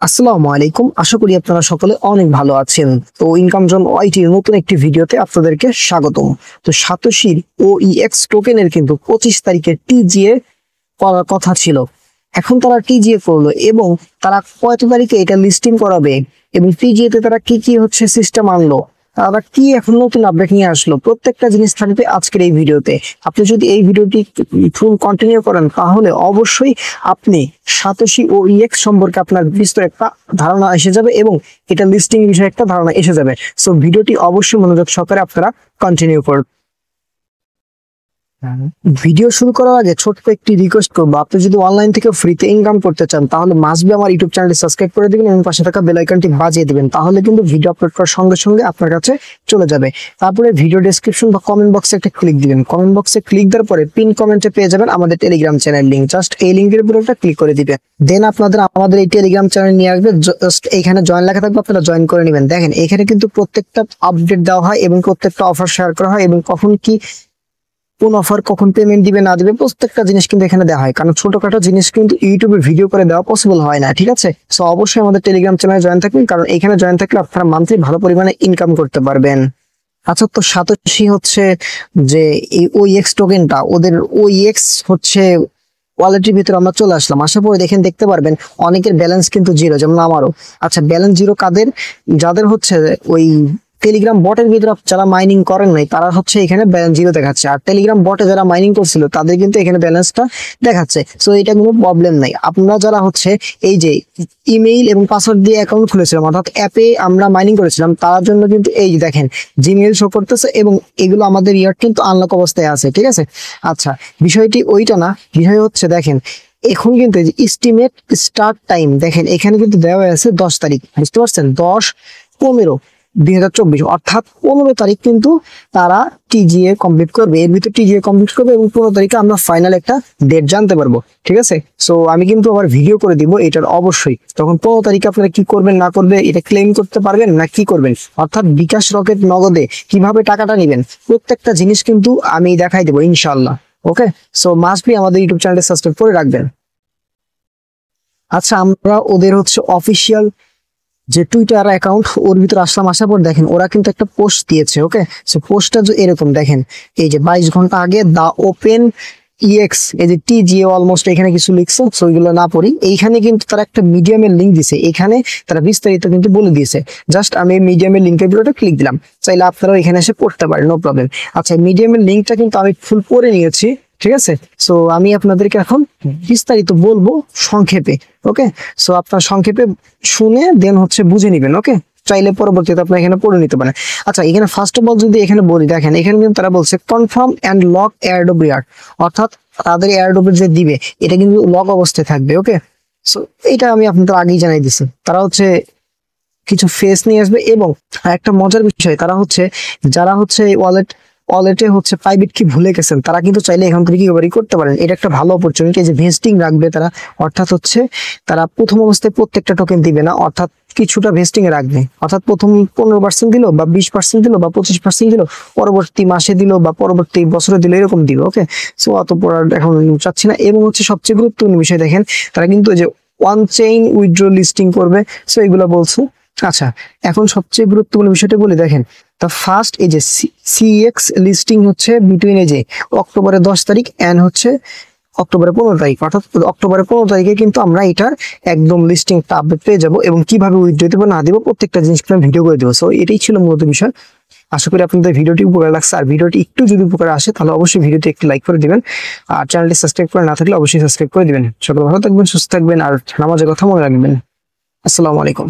আসসালামু আলাইকুম। আশা করি আপনারা সকলে অনেক ভালো আছেন। তো ইনকাম জোন ওয়াইটির নতুন একটি ভিডিওতে আপনাদেরকে স্বাগতম। তো সাতোশির OEX টোকেনের কিন্তু 25 তারিখে টিজিএ করার কথা ছিল। এখন তারা টিজিএ করলো এবং তারা কত তারিখে এটা লিস্টিং করাবে এবং টিজিএ তে তারা কি কি হচ্ছে সিস্টেম আনলো, তারা কি এখন নতুন আপডেট নিয়ে আসলো, প্রত্যেকটা জিনিস থাকবে আজকের এই ভিডিওতে। আপনি যদি এই ভিডিওটি ফুল কন্টিনিউ করেন তাহলে অবশ্যই আপনি সাতোশি OEX সম্পর্কে আপনার বিস্তর একটা ধারণা এসে যাবে এবং এটা লিস্টিং বিষয়ে একটা ধারণা এসে যাবে। সো ভিডিওটি অবশ্যই মনোযোগ সহকারে আপনারা কন্টিনিউ করুন। ভিডিও শুরু করার আগে ছোট্ট একটি রিকোয়েস্ট করবো, আপনি যদি অনলাইন থেকে ফ্রিতে ইনকাম করতে চান তাহলে মাস্ট বি আমার ইউটিউব চ্যানেলটি সাবস্ক্রাইব করে দিবেন এবং পাশে থাকা বেল আইকনটি বাজিয়ে দিবেন। তাহলে কিন্তু ভিডিও আপলোড করার সঙ্গে সঙ্গে আপনার কাছে চলে যাবে। তারপরে ভিডিও ডেসক্রিপশন বা কমেন্ট বক্সে একটা ক্লিক দিবেন। কমেন্ট বক্সে ক্লিক দেওয়ার পরে পিন কমেন্টে পেয়ে যাবেন আমাদের টেলিগ্রাম চ্যানেল লিংক। জাস্ট এই লিংকের উপর একটা ক্লিক করে দিবেন, দেন আপনাদের আমাদের এই টেলিগ্রাম চ্যানেল নিয়ে আসবে। জাস্ট এখানে জয়েন লেখা থাকবে, আপনারা জয়েন করে নেবেন। দেখেন এখানে কিন্তু প্রত্যেকটা আপডেট দেওয়া হয় এবং প্রত্যেকটা অফার শেয়ার করা হয় এবং কখন কি কোন অফার কখন পেমেন্ট দিবে না দিবে প্রত্যেকটা জিনিস কিন্তু এখানে দেওয়া হয়। কারণ ছোটখাটো জিনিস কিন্তু ইউটিউবে ভিডিও করে দেওয়া পসিবল হয় না, ঠিক আছে? সো অবশ্যই আমাদের টেলিগ্রাম চ্যানেলে জয়েন থাকবেন, কারণ এখানে জয়েন থাকলে আপনারা মান্থলি ভালো পরিমাণে ইনকাম করতে পারবেন। আচ্ছা, তো সাতোশি হচ্ছে যে এই OEX টোকেনটা, ওদের OEX হচ্ছে ওয়ালেটের ভিতরে আমরা চলে আসলাম। আসার পরে দেখতে পারবেন অনেকের ব্যালেন্স কিন্তু জিরো, যেমন আমারও। আচ্ছা, ব্যালেন্স জিরো কাদের? যাদের হচ্ছে ওই টেলিগ্রাম বটের ভিতরে যারা মাইনিং করেন নাই তারা হচ্ছে এখানে ব্যালেন্স জিরো দেখাচ্ছে, আর টেলিগ্রাম বটে যারা মাইনিং করছিল তাদের কিন্তু এখানে ব্যালেন্সটা দেখাচ্ছে। সো এটা কোনো প্রবলেম নাই। আপনারা যারা হচ্ছে এই যে ইমেইল এবং পাসওয়ার্ড দিয়ে অ্যাকাউন্ট খুলেছিলাম, অর্থাৎ অ্যাপে আমরা মাইনিং করেছিলাম, তার জন্য কিন্তু এই যে দেখেন জিমেইল শো করতেছে এবং এগুলো আমাদের ইয়ার কিন্তু আনলক অবস্থায় আছে, ঠিক আছে? আচ্ছা, বিষয়টি ওইটা না, বিষয় হচ্ছে দেখেন এখন কিন্তু এস্টিমেট স্টার্ট টাইম দেখেন এখানে কিন্তু দেওয়া আছে 10 তারিখ, বুঝতে পারছেন? 10/15/2024, অর্থাৎ 15 তারিখ কিন্তু তারা টিজিএ কমপ্লিট করবে। এর ভিতর টিজিএ কমপ্লিট করবে এবং 15 তারিখে আমরা ফাইনাল একটা ডেট জানতে পারবো, ঠিক আছে? সো আমি কিন্তু আবার ভিডিও করে দিব এটার অবশ্যই। তখন 15 তারিখে আপনারা কি করবেন না করবে এটা ক্লেম করতে পারবেন না কি করবেন, অর্থাৎ বিকাশ রকেট নগদে কিভাবে টাকাটা নেবেন প্রত্যেকটা জিনিস কিন্তু আমি দেখাই দেবো ইনশাল্লাহ। ওকে, সো মাস্ট বি আমাদের ইউটিউব চ্যানেলটা সাবস্ক্রাইব করে রাখবেন। আচ্ছা, আমরা ওদের হচ্ছে অফিসিয়াল যে টুইটার অ্যাকাউন্ট ওর ভিতরে আসলাম। আসার পর দেখেন ওরা কিন্তু একটা পোস্ট দিয়েছে। ওকে, সো পোস্টটা এরকম দেখেন, এই যে 22 ঘন্টা আগে দা ওপেন EX এই যে টিজিএ অলমোস্ট এখানে কিছু লিখছে, সো ওইগুলো না পড়ি। এইখানে কিন্তু তারা একটা মিডিয়ামের লিঙ্ক দিছে, এখানে তারা বিস্তারিত কিন্তু বলে দিয়েছে। জাস্ট আমি মিডিয়ামের লিঙ্কের ভিতরে ক্লিক দিলাম, চাইলে আপনারাও এখানে এসে পড়তে পারেন, নো প্রবলেম। আচ্ছা, মিডিয়ামের লিঙ্কটা কিন্তু আমি ফুল পড়ে নিয়েছি, ঠিক আছে? সো আমি আপনাদেরকে এখন বিস্তারিত বলবো সংক্ষেপে। ওকে, সো আপনার সংক্ষেপে শুনে দেন হচ্ছে বুঝে নিবেন। ওকে, চাইলে পরবর্তীতে আপনি এখানে পড়ে নিতে পারেন। আচ্ছা, এখানে ফার্স্ট অফ অল যদি এখানে বলি, দেখেন এখানে কিন্তু তারা বলছে confirm and lock airdrop reward, অর্থাৎ তাদের এয়ারড্রপের যে দিবে এটা কিন্তু লক অবস্থায় থাকবে। ওকে, সো এটা আমি আপনাদের আগেই জানাই দিছি। তারা হচ্ছে কিছু ফেস নিয়ে আসবে এবং একটা মজার বিষয়, তারা হচ্ছে যারা হচ্ছে ওয়ালেটে হচ্ছে প্রাইভেট কি ভুলে গেছেন তারা কিন্তু চাইলে এখান থেকে রিকভারি করতে পারেন। এটা একটা ভালো অপরচুনিটি যে ভেস্টিং রাখবে তারা, অর্থাৎ হচ্ছে তারা প্রথম অবস্থায় প্রত্যেকটা টোকেন দিবে না, অর্থাৎ কিছুটা ভেস্টিং এ রাখবে। অর্থাৎ প্রথম 15% দিল বা 20% দিল বা 25% দিল, পরবর্তী মাসে দিল বা পরবর্তী বছরে দিল, এরকম দিল। ওকে, সো অত পড়ার এখন চাচ্ছি না। এবং হচ্ছে সবচেয়ে গুরুত্বপূর্ণ বিষয় দেখেন তারা কিন্তু যে ওয়ান চেইন উইথড্র লিস্টিং করবে, সো এগুলো বলছে। আচ্ছা, এখন সবচেয়ে গুরুত্বপূর্ণ বিষয়টা বলি, দেখেন দ্য ফার্স্ট এই যে CX লিস্টিং হচ্ছে বিটুইন এই যে অক্টোবরের 10 তারিখ এন্ড হচ্ছে অক্টোবরের 15 তারিখ, অর্থাৎ অক্টোবরের 15 তারিখে কিন্তু আমরা এটার একদম লিস্টিং আপডেট পেয়ে যাবো এবং কিভাবে উইথড্র দেবো না দেবো প্রত্যেকটা জিনিস ভিডিও করে দেবো। সো এটাই ছিল মূলত বিষয়। আশা করি আপনাদের ভিডিওটি উপকার লাগছে, আর ভিডিওটি একটু যদি উপকার আসে তাহলে অবশ্যই ভিডিওটি একটু লাইক করে দিবেন, আর চ্যানেলটি সাবস্ক্রাইব করে না থাকলে অবশ্যই সাবস্ক্রাইব করে দিবেন। সকলে ভালো থাকবেন, সুস্থ থাকবেন, আর নামাজের কথা মনে রাখবেন। আসসালামু আলাইকুম।